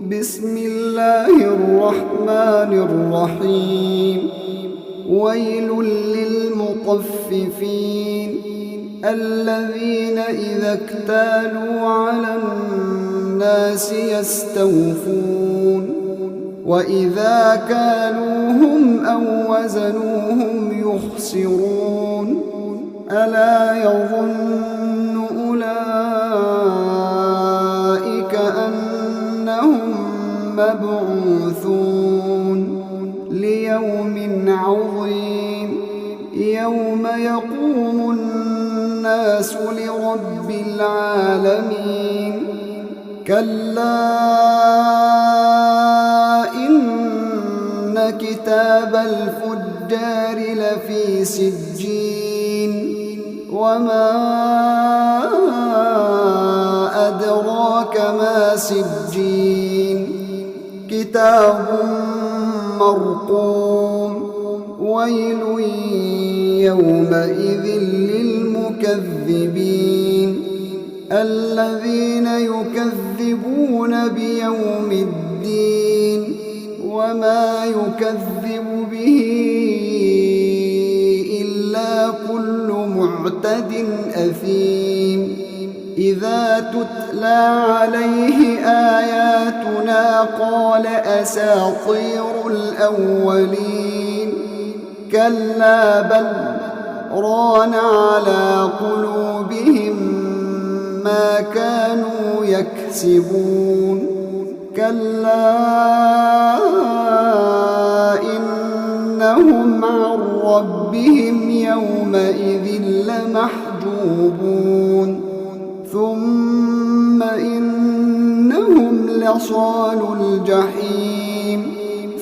بسم الله الرحمن الرحيم. ويل للمطففين الذين إذا اكتالوا على الناس يستوفون وإذا كالوهم أو وزنوهم يخسرون ألا يظن أولئك أنهم مبعوثون ليوم عظيم يوم يقوم الناس لرب العالمين. كلا إن كتاب الفجار لفي سجين وما أدراك ما سجين كتاب مرقوم. ويل يومئذ للمكذبين الذين يكذبون بيوم الدين وما يكذب به إلا كل معتد أثيم. إذا تتلى عليه آياتنا قال أساطير الأولين كلا بل ران على قلوبهم ما كانوا يكسبون. كلا إنهم عن ربهم يومئذ لمحجوبون ثم إنهم لصال الجحيم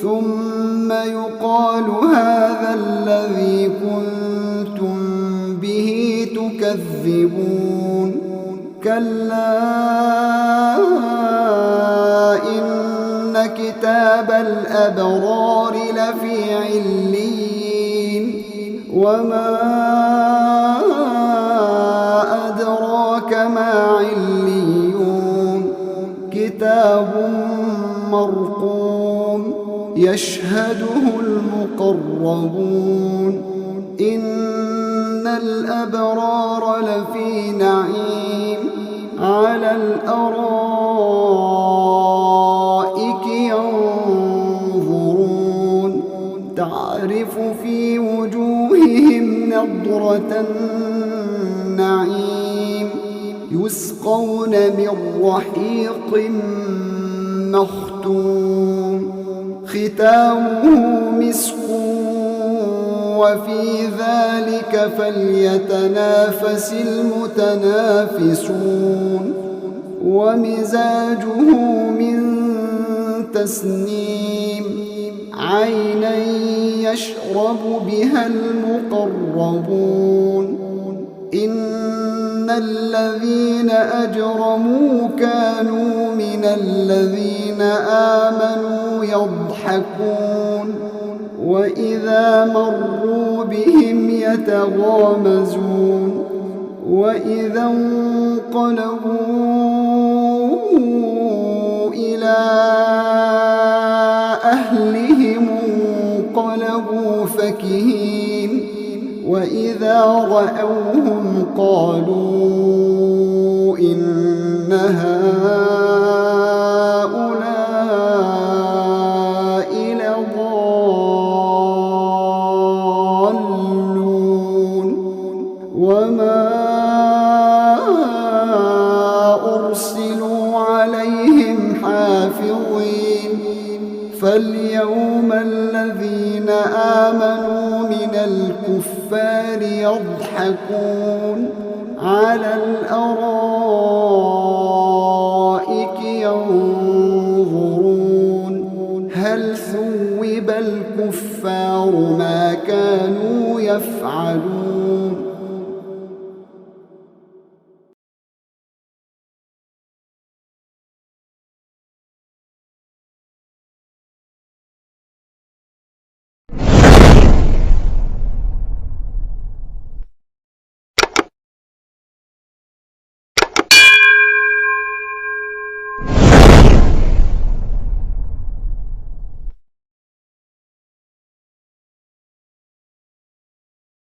ثم يقال هذا الذي كنتم به تكذبون. كلا إن كتاب الأبرار لفي عليين وما أدراك ما عليون كتاب مرقوم يشهده المقربون. إن الأبرار لفي نعيم على الأرائك ينظرون تعرف في وجوههم نضرة النعيم يسقون من رحيق مختوم ختامه مسك وفي ذلك فليتنافس المتنافسون. ومزاجه من تسنيم عينا يشرب بها المقربون. إن الذين أجرموا كانوا من الذين آمنوا يضحكون وإذا مروا بهم يتغامزون وإذا انقلبوا إلى أهلهم انقلبوا فكهين وإذا رأوهم قالوا إن هؤلاء لضالون. وما أرسلوا عليهم حافظين فاليوم الذين آمنوا من الكفار يضحكون على الأرائك ينظرون هل ثوب الكفار ما كانوا يفعلون.